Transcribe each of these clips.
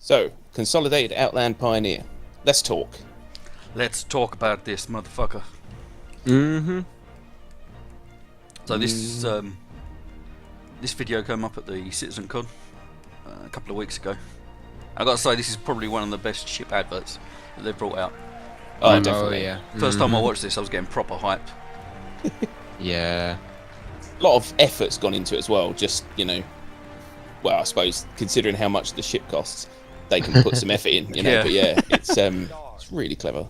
So, Consolidated Outland Pioneer. Let's talk. Let's talk about this motherfucker. Mm-hmm. So this video came up at the CitizenCon a couple of weeks ago. I gotta say, this is probably one of the best ship adverts that they've brought out. Oh, definitely. Yeah. First time I watched this, I was getting proper hype. Yeah. A lot of effort's gone into it as well. Just, you know, well, I suppose considering how much the ship costs, they can put some effort in. You know, Yeah. But yeah, it's really clever.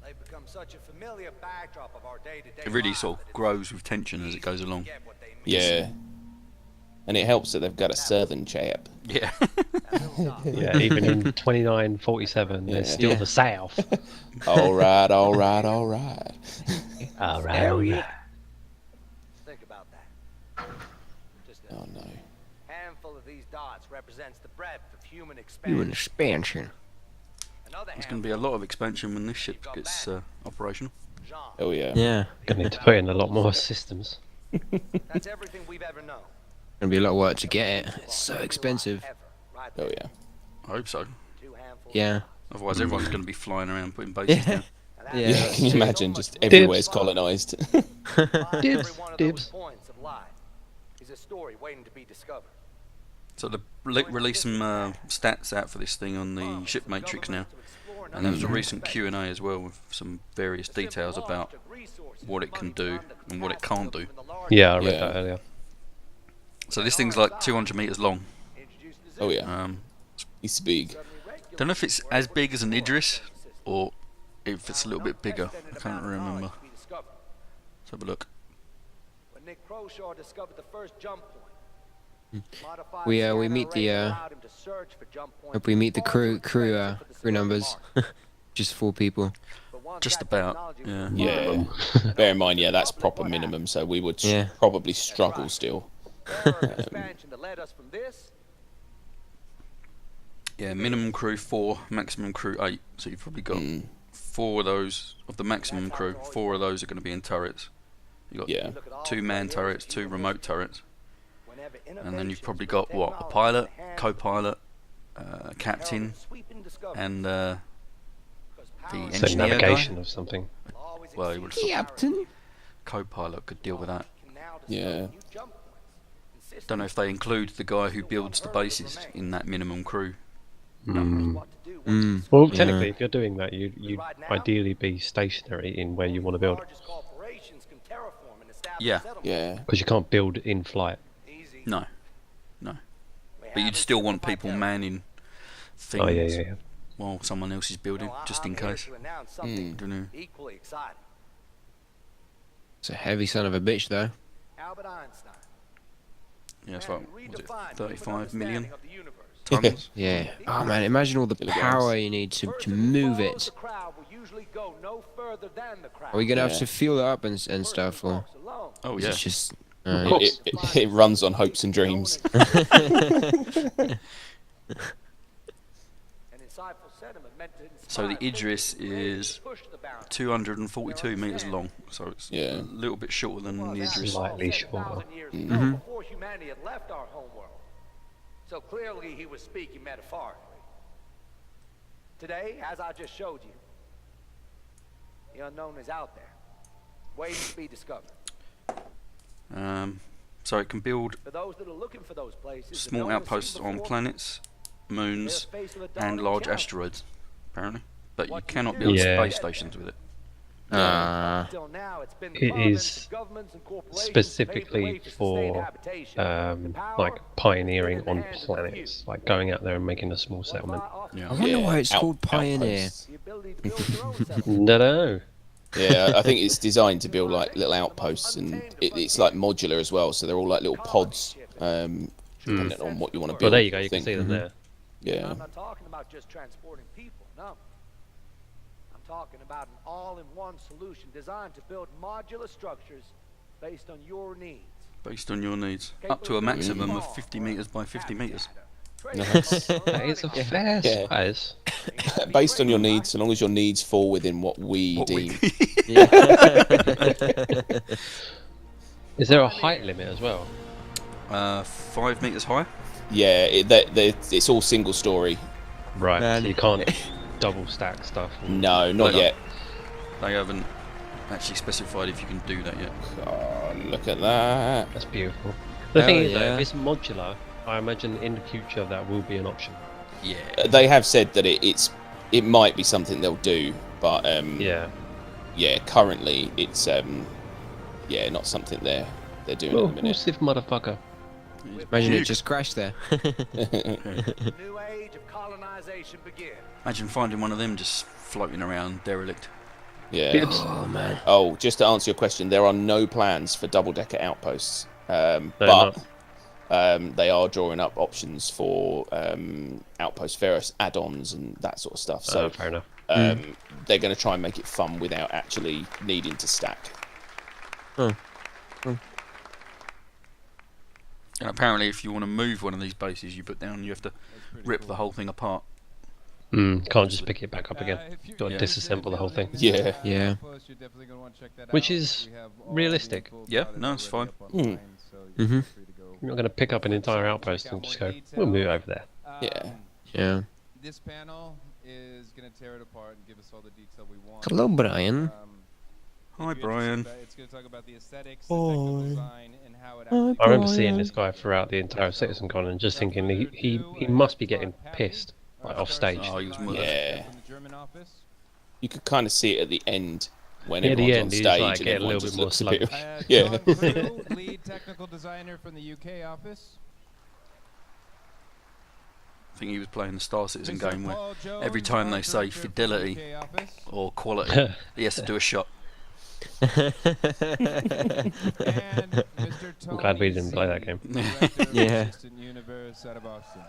They've become such a familiar backdrop of our day-to-day It really lives sort that of it's grows with tension as it goes along. get what they mean. Yeah. And it helps that they've got a southern chap. Yeah. Yeah, even in 2947, Yeah. there's still the South. All right, all right, all right. All right. Think about that. Just a Oh no. handful of these dots represents the breadth of human You expansion. an expansion. Another There's going to be a lot of expansion when this ship gets operational. genre. Oh yeah. Yeah. Gonna need to put in a lot more systems. That's everything we've ever known. Gonna be a lot of work to get it. It's so expensive. Ever. Right Oh there. yeah. I hope so. Two handfuls. Yeah. Otherwise, everyone's going to be flying around putting bases Yeah. down. Now that's Yeah. Yeah. just Can you so imagine? much Just more. everywhere's colonised. Behind every Dibs, one of dibs. those points of light is a story waiting to be discovered. So they released some stats out for this thing on the ship matrix now. And there was a recent Q&A as well with some various details about what it can do and what it can't do. Yeah, I read Yeah. that earlier. So this thing's like 200 meters long. Oh yeah. It's big. Don't know if it's as big as an Idris or if it's a little bit bigger. I can't remember. Let's have a look. When Nick Croshaw discovered the first jump point, modified We scanner meet the, array allowed him to search for jump points Hope we meet the far crew too expensive for the crew numbers. civilian Just 4 people. market. But once Just that about, technology was yeah. refined, Yeah. Bear in mind, yeah, that's proper minimum, so we would Yeah. probably struggle still. the era of expansion that led us from this Yeah, minimum crew 4, maximum crew 8. So you've probably got 4 of those, of the maximum crew, 4 of those are going to be in turrets. You've got Yeah. 2 man turrets, 2 remote turrets. whenever And then you've probably innovations got, with what, a technology pilot, in the hands of co-pilot, herald captain, of sweeping discovery. and Because the power So engineer guy? navigation of something. will always well, you exceed would have Captain. co-pilot could deal with that. can now discover Yeah. new jump points and Don't know if they include the guy who builds the bases in that minimum crew. systems what to do once Mm. you Well, Yeah. technically, if you're doing that, you'd ideally be stationary in where you want to build, largest corporations can terraform and establish Yeah. settlements. Yeah. because you can't build in flight. Easy. No. But you'd still want people manning things Oh yeah. while someone else is building, just in case. Don't know. Equally exciting. It's a heavy son of a bitch though. Albert Einstein. Yeah, it's like, was it 35 million Of the universe. tons? Yeah. Oh man, imagine all the power you need to move it. The crowd will usually go no further than the crowd. Are we gonna have Yeah. to fuel it up and stuff, or Walks alone. Oh is yeah. it just? It runs on hopes and dreams. An insightful sentiment meant to So the inspire Idris thinkers ready to is push the boundaries. 242 meters long, so it's Yeah. a little bit shorter than the Idris. Slightly shorter. 7,000 years ago, before humanity had left our home world. So clearly he was speaking metaphorically. Today, as I just showed you, the unknown is out there, waiting to be discovered. So it can build For those that are looking for those places, that small no one has outposts seen on before, planets, moons, they're faced with a and daunting large challenge. asteroids, apparently. But you What do you cannot do? build Yeah. space stations with it. Until now, it's been the It province, is governments, and corporations specifically paved the way sustained for habitation. The power like pioneering is in the on hands of the few. planets, like going out there and making a small What if settlement. I offer Yeah. I wonder why it's called Out- Pioneer. outposts. the ability to build your own settlement? No. Yeah, I think it's designed to build like little outposts, and it's like modular as well. So they're all like little pods, depending on what you want to Well, build. there you go. You I can think. see them there. Yeah. I'm not talking about just transporting people, no. I'm talking about an all-in-one solution designed to build modular structures based on your needs. Based on your needs. Up to a maximum of 50 meters by 50 meters. Nice. That is a fair Yeah. size. Based on your needs, so long as your needs fall within what we What we- deem. Is there a height limit as well? 5 meters high. Yeah, it's all single story. Right, Man. so you can't double stack stuff. No, not No. yet. They haven't actually specified if you can do that yet. Oh, look at that. That's beautiful. The thing Hell is, though, yeah. if it's modular, I imagine in the future that will be an option. Yeah. They have said that it might be something they'll do, but Yeah. yeah, currently it's yeah, not something they're doing Oh, at the minute. massive motherfucker. Imagine it just crashed there. The new age of colonization begins. Imagine finding one of them just floating around derelict. Yeah. Bibs. Oh man. Oh, just to answer your question, there are no plans for double-decker outposts, No, but they are drawing up options for outpost Ferris add-ons and that sort of stuff. So fair enough. they're going to try and make it fun without actually needing to stack. And apparently, if you want to move one of these bases you have to rip the whole thing apart. Can't just pick it back up again. Got to Yeah. disassemble the whole thing. Yeah. Yeah. Which is realistic. Yeah, no, it's fine. Mhm. You're not going to pick up an entire outpost and just go, we'll move over there. Yeah. Yeah. This panel is going to tear it apart and give us all the detail we want. Hello, Brian. Hi, Brian. It's going to talk about the aesthetics, the technical design, and how it Hi, I remember seeing this guy throughout the entire CitizenCon and just thinking he must be getting pissed like, off stage. Oh, he was mother. Yeah. from the German office. You could kind of see it at the end when Yeah, the everyone's end, on he's, stage like, and getting a everyone little just bit more looks a bit. sluggish. Yeah. John Brew, lead technical designer from the UK office. I think he was playing the Star Citizen Mr. game where Paul Jones, every time they art say director from the fidelity UK office. or quality, he has to do a shot. And Mr. I'm glad we didn't play that game. Director of Yeah. Assistant Universe out of Austin.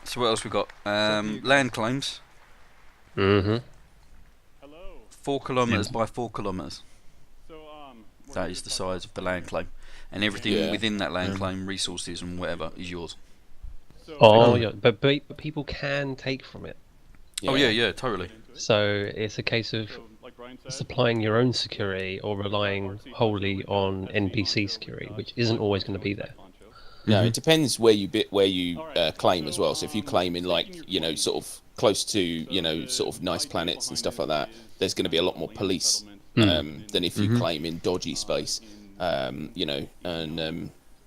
So what else we got? Land claims, Mm-hmm. 4 kilometres by 4 kilometres. That is the size of the land claim, and everything Yeah. within that land claim, resources and whatever, is yours. Oh, yeah, but people can take from it. Oh yeah, totally. So it's a case of supplying your own security or relying wholly on NPC security, which isn't always going to be there. No, it depends where you claim as well. So if you claim in sort of close to sort of nice planets and stuff like that, there's going to be a lot more police than if you claim in dodgy space.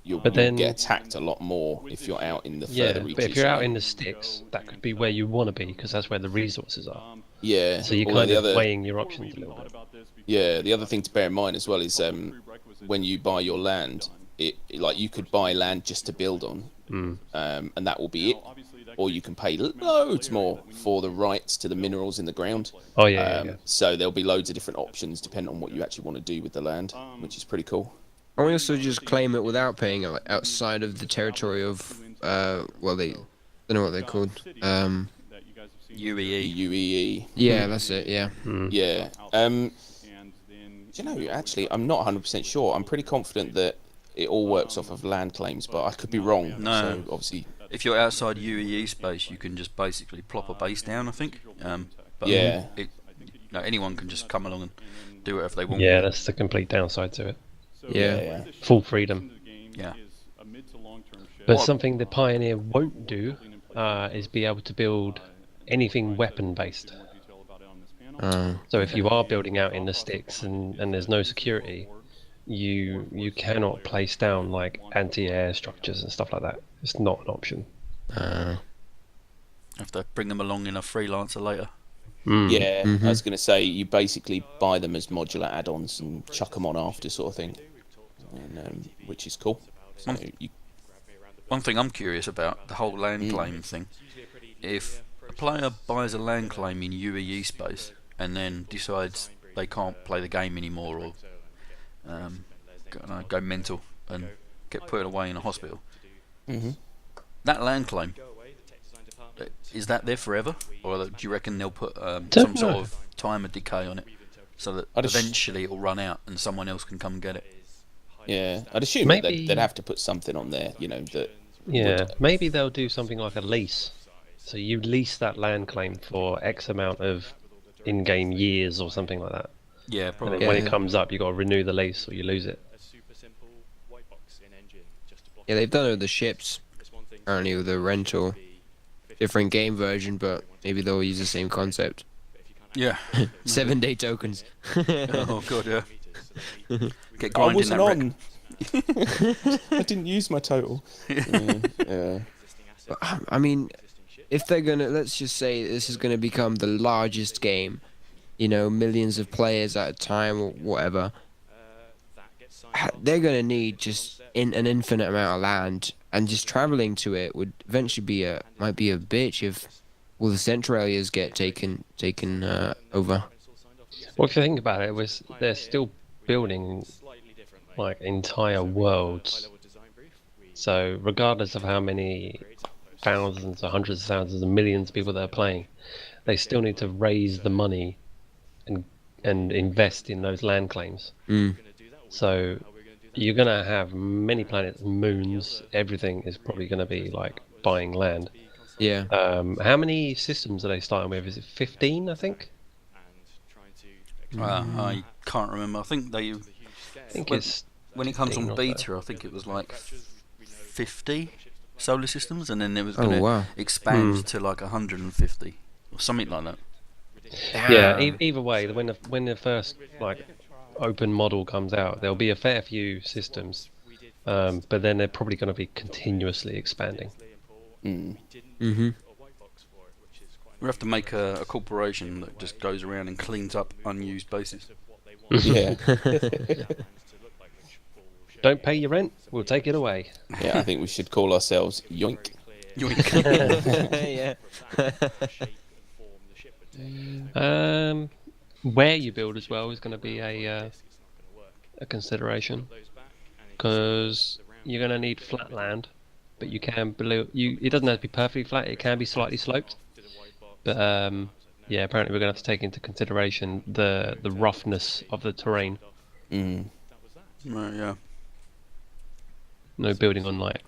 You'll then- get attacked a lot more if you're out in the Yeah, further but reaches. if you're out in the sticks, that could be where you want to be because that's where the resources are. yeah, So you're although kind the of other weighing your options a little bit. the other thing to bear in mind as well is when you buy your land, like you could buy land just to build on, and that will be it. Or you can pay loads more for the rights to the minerals in the ground. Oh yeah. So there'll be loads of different options depending on what you actually want to do with the land, which is pretty cool. Can we also just claim it without paying, like, outside of the territory of, well, they, I don't know what they're called. UEE. UEE. Yeah, that's it, yeah. Yeah. Do you know, actually, I'm not 100% sure. I'm pretty confident that it all works off of land claims, but I could be wrong. No. So obviously, If you're outside UEE space, you can just basically plop a base down, I think. But Yeah. anyone can just come along and do whatever they want. Yeah, that's the complete downside to it. Yeah. Full freedom. Yeah. But something the Pioneer won't do is be able to build anything weapon based. So if you are building out in the sticks and there's no security, you cannot place down like anti-air structures and stuff like that. It's not an option. Have to bring them along in a freelancer later. yeah, I was going to say you basically buy them as modular add-ons and chuck them on after, sort of thing, and, which is cool. So One thing I'm curious about, the whole land claim thing. If a player buys a land claim in UEE space and then decides they can't play the game anymore or go mental and get put away in a hospital, that land claim, is that there forever? Or do you reckon they'll put some sort of timer decay on it so that eventually it'll run out and someone else can come and get it? yeah, I'd assume that Maybe- they'd have to put something on there, that. Yeah, maybe they'll do something like a lease. So you lease that land claim for X amount of in-game years or something like that. Yeah, And probably. then when it Yeah. comes up, you got to renew the lease or you lose it. Yeah, they've done it with the ships. Apparently with the rental. Different game version, but maybe they'll use the same concept. Yeah. 7-day tokens. Oh god, yeah. Get I grinding wasn't that wreck. on. I didn't use my total. Yeah. I mean, if they're gonna, let's just say this is gonna become the largest game, you know, millions of players at a time or whatever, they're gonna need just an infinite amount of land, and just traveling to it would eventually might be a bitch if all the central areas get taken over. Well, if you think about it, they're still building like entire worlds. So regardless of how many thousands or hundreds of thousands and millions of people that are playing, they still need to raise the money and invest in those land claims. So you're going to have many planets, moons, everything is probably going to be like buying land. Yeah. How many systems are they starting with? Is it 15, I think? I can't remember. I think It's when it comes 15 on or beta, I think it was like 50 solar systems, and then it was Oh, going to wow. expand to like 150 or something like that. Yeah, either way, when the first like open model comes out, there'll be a fair few systems, but then they're probably going to be continuously expanding. We have to make a corporation that just goes around and cleans up unused bases. Yeah. Don't pay your rent, we'll take it away. Yeah, I think we should call ourselves Yoink. Yeah. Where you build as well is going to be a consideration, because you're going to need flat land, but you can below you. It doesn't have to be perfectly flat; it can be slightly sloped. But yeah, apparently we're going to have to take into consideration the roughness of the terrain. Right, yeah. No building on like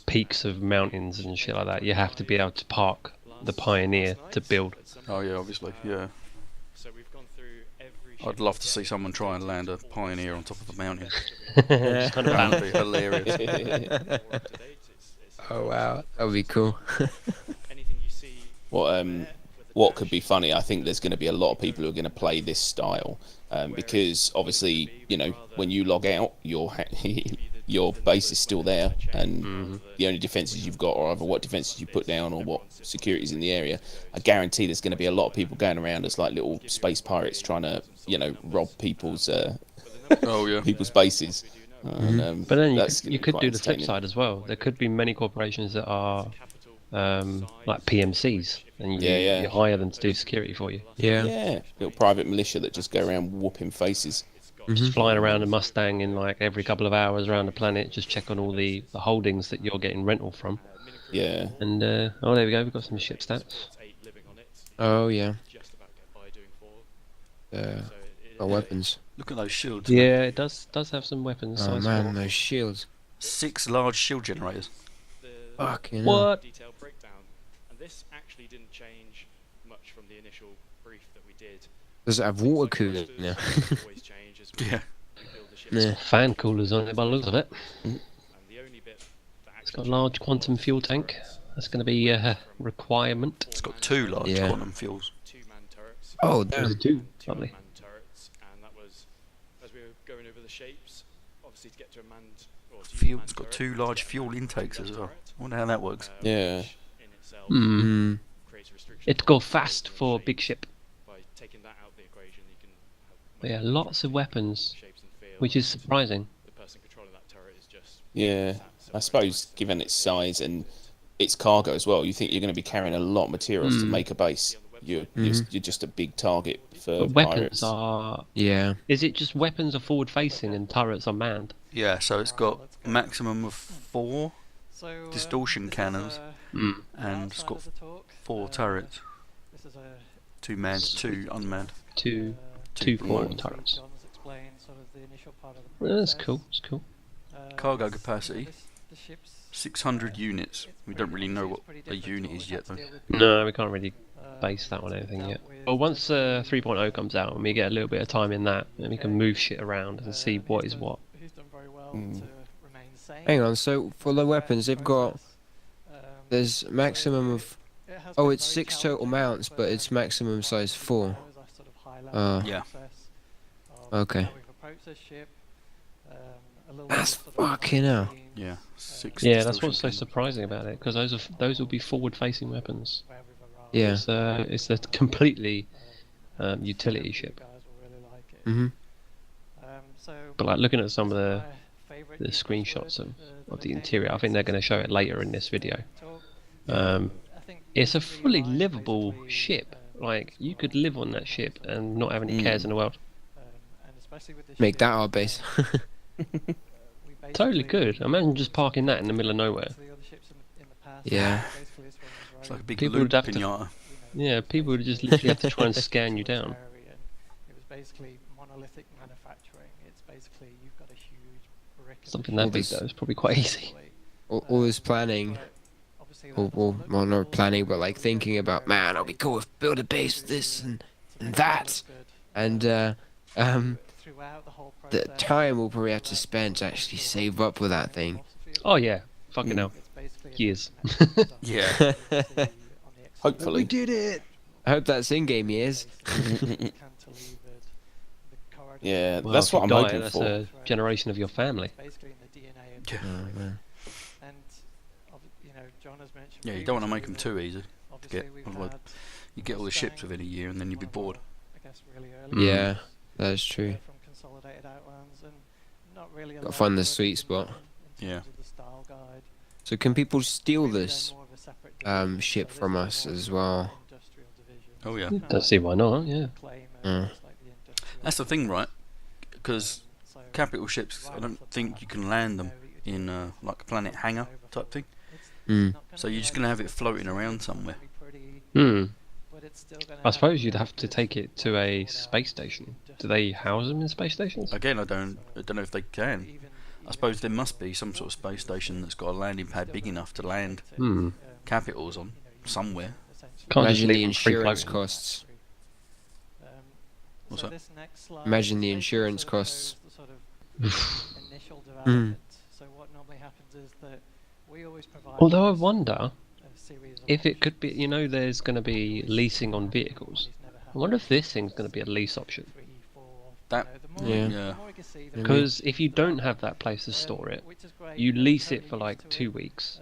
peaks of mountains and shit like that. You have to be able to park the Pioneer to build. Oh yeah, obviously, yeah. I'd love to see someone try and land a Pioneer on top of a mountain. Just kind of That would be hilarious. Oh wow, that would be cool. What could be funny? I think there's going to be a lot of people who are going to play this style, because obviously, you know, when you log out, your base is still there, and the only defences you've got are either what defences you put down or what securities in the area. I guarantee there's going to be a lot of people going around as like little space pirates trying to, you know, rob people's people's bases. But then you could quite do the flip entertaining. side as well. There could be many corporations that are like PMCs, and you hire them to do security for you. Yeah, little private militia that just go around whooping faces. Just flying around a Mustang in like every couple of hours around the planet, just check on all the holdings that you're getting rental from. Yeah. And oh, there we go. We've got some ship stats. Oh yeah. Weapons. Look at those shields. Yeah, it does have some weapons. Oh size man, four. those shields. 6 large shield generators. Fucking What? Detailed breakdown, and this actually didn't change much from the initial brief that we did. Does it have water cooling now? Always change as we Yeah. build the ships. Yeah. Fan coolers on it by the looks of it. And the only bit that It's actually got a large quantum fuel tank. That's going to be a requirement. It's got 2 large Yeah. quantum fuels. 2-man turrets. Oh There's damn. two. Two Lovely. unmanned turrets, and that was as we were going over the shapes. Obviously, to get to a manned or to use a Fuel. manned It's got turret, 2 large fuel intakes as well. I wonder how that works. Yeah. which in itself Mm. creates restrictions. It'd go fast for big ship. By taking that out of the equation, you can have But yeah, lots of weapons, shapes and fields. which is surprising. The person controlling that turret is just Yeah. I suppose given its size and its cargo as well, you think you're going to be carrying a lot of materials to make a base. You're just a big target for But weapons pirates. are. Yeah. Is it just weapons are forward facing and turrets are manned? Yeah, so it's got a maximum of 4 So, distortion this is, cannons, Mm. and it's outside got of the talk. 4 turrets. This is a 2 manned, 2 unmanned. Two Two forward forward. turrets. John's explained sort of the initial part of the Yeah, that's process. cool. That's cool. Cargo capacity, The ships, 600 units. We don't really know what a unit is yet though. No, we can't really base that on anything yet. Well, once 3.0 comes out and we get a little bit of time in that, then we can move shit around and see what is what. Who's done very well Mm. to remain Hang on, so for the weapons, they've got... There's maximum of... Oh, it's 6 total mounts, but it's maximum size 4. Yeah. Okay. That's fucking hell. Yeah. 6 Yeah, that's distortion what's so cannons. surprising about it, because those will be forward-facing weapons. Yeah. It's a completely utility ship. Mhm. But like looking at some of the screenshots of the interior, I think they're going to show it later in this video. It's a fully livable ship. Like, you could live on that ship and not have any cares in the world. Make that our base. Totally could. Imagine just parking that in the middle of nowhere. Yeah. It's like a big People loot would have to- pinata. Yeah, people would just literally have to try and scan you down. It was basically monolithic manufacturing. It's basically you've got a huge brick of Something that All big this- though is probably quite easy. All this planning, well, not planning, but like thinking about, man, it'll be cool if build a base with this and that, and the time we'll probably have to spend to actually save up for that thing. Oh yeah, fucking hell. Years. Yeah. Hopefully. did it! I hope that's in-game years. Yeah, Well, that's if what you I'm die, hoping that's for. a generation of your family. Basically in the DNA of Yeah. Oh, man. and you know, John has mentioned. Yeah, you don't want to make them previously too easy. that obviously get, we've otherwise had You get all the ships within a year and then you'd be bored. I guess really early Yeah, that is true. from Consolidated Outlands and not really Gotta find the sweet spot. Yeah. the style guide. So can people steal Really this more of a separate division. ship So from this us is as more well? industrial division. Oh yeah. Don't see why not, yeah. Claim Mm. it's like the industrial That's the thing, right? Because so capital ships, I don't think you can land them in like a planet hangar type thing. Mm. So you're just going to have it floating around somewhere. Hmm. I suppose you'd have to take it to a space station. Do they house them in space stations? Again, I don't know if they can. I suppose there must be some sort of space station that's got a landing pad big enough to land Hmm. capitals on somewhere. Can't just Imagine leave the them free insurance floating. costs. What's that? Imagine the insurance costs. Initial Mm. development. So what normally happens is that we always provide. Although I wonder a series of if it could be, you know, there's going to be leasing on vehicles. I wonder if this thing's going to be a lease option. That- Yeah. Because if you don't have that place to store it, you lease it for like 2 weeks,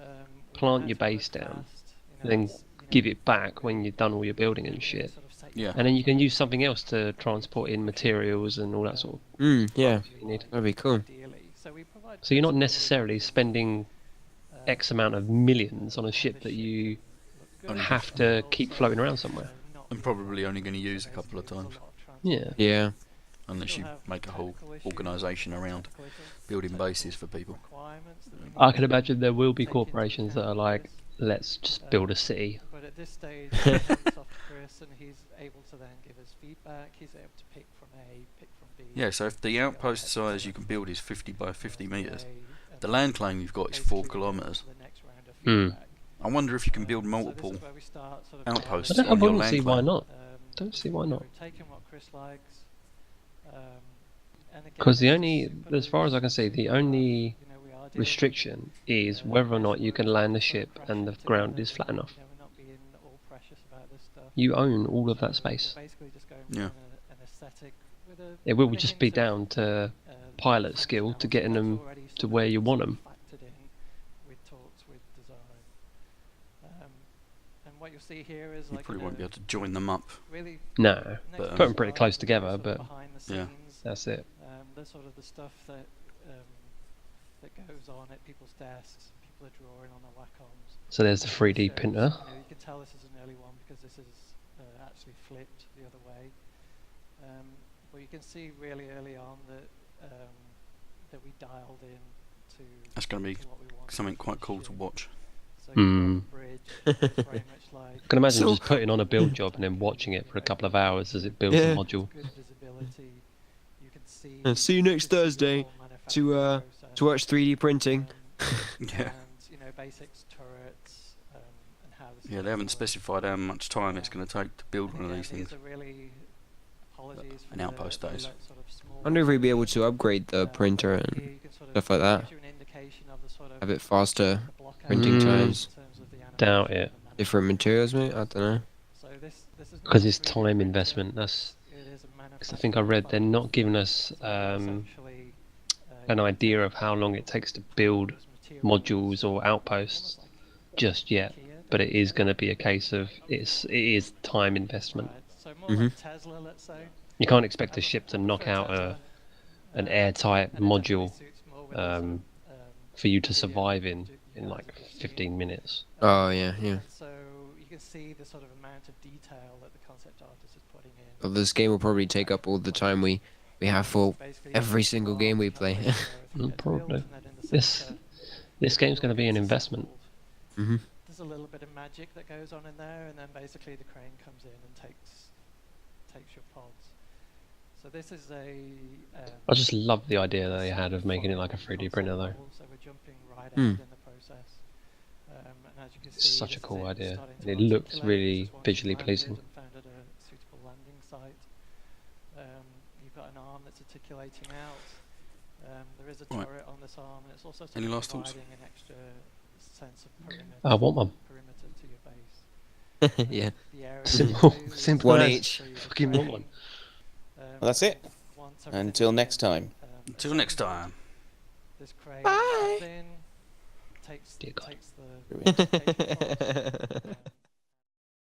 plant your base down, then give it back when you've done all your building and shit, Yeah. and then you can use something else to transport in materials and all that sort of Yeah, stuff you need. that'd be cool. So you're not necessarily spending X amount of millions on a ship that you have to keep floating around somewhere. I'm probably only going to use a couple of times, Yeah. Yeah. unless you make a whole organisation around building bases for people. I can imagine there will be corporations that are like, let's just build a city. But at this stage, it's off to Chris, and he's able to then give us feedback. He's able to pick from A, pick from B. Yeah, so if the outpost size you can build is 50 by 50 metres, and the land claim you've got is 4 kilometres. the next round of Hmm. feedback. I wonder if you can build So multiple this is where we start sort of outposts I on your wouldn't land see why claim. not. Don't see why not. We're taking what Chris likes. And again, Because the this is only, super as far as I can see, the only you know, we are dealing restriction is whether or not you can land the ship and the ground is flat enough. you know, we're not being all precious about this stuff. You own all of that space. We're basically just going Yeah. for an aesthetic with a, It will with a just be hint of, down to pilot skill to getting that's them already to sort where of you want them. factored in with talks with design. And what you'll see here is You like probably a won't be able to join them up. really No, next But, to put 'em pretty slide, close together, sort of but behind the yeah. scenes, that's it. that's sort of the stuff that that goes on at people's desks. People are drawing on the Wacoms. So there's the 3D So, printer. you know, you can tell this is an early one because this is actually flipped the other way. But you can see really early on that that we dialed in to That's going to be to what we want something from quite cool to ship. watch. So Hmm. you've got a bridge, it's very much like I can imagine So- just putting on a build job and then watching it for a couple of hours as it builds Yeah. a module. good visibility. You can see. And see you next the Thursday whole manufacturing to process, watch 3D printing. Yeah. And you know basics, turrets, and how the Yeah, they haven't specified how much time it's going to take to build one of these things. Are really apologies for An outpost the that is. sort of small I wonder if we'd be able to upgrade the printer here and you can sort of stuff like that. gives you an indication simplification of the sort of A bit faster the blockade printing times. in terms of the Doubt animation it. and the Different materials, mate. I don't know. so this is Because not it's 3D time printing, investment. That's it is a 'cause I think I read they're not giving us essentially, an idea of how long it takes to build modules or outposts just yet. But it is going to be a case of it is time investment. right, so more like Tesla, let's say. You can't expect a ship to knock out an airtight module for you to survive in like 15 minutes. Oh yeah, yeah. So you can see the sort of amount of detail that the concept artist is putting in. Well, this game will probably take up all the time we have for every single game we play. Probably. This game's going to be an investment. Mhm. There's a little bit of magic that goes on in there, and then basically the crane comes in and takes your pods. So this is I just love the idea that they had of making it like a 3D printer though. So we're jumping right ahead in the process. And as you can It's see, such a this is cool it idea. starting And to it looks articulate. really This is once visually landed pleasing. and found at a suitable landing site. You've got an arm that's articulating out. There is a Right. turret on this arm, and it's also sort Any of last thoughts? providing an extra sense of perimeter, I want one. perimeter to your base. Yeah. The area Simple, you do simple One as. each. Fucking want one. Well, that's it. once everything Until is next in, time. Until next time. This crane Bye. comes in, takes Dear God. takes the Brilliant. application pods,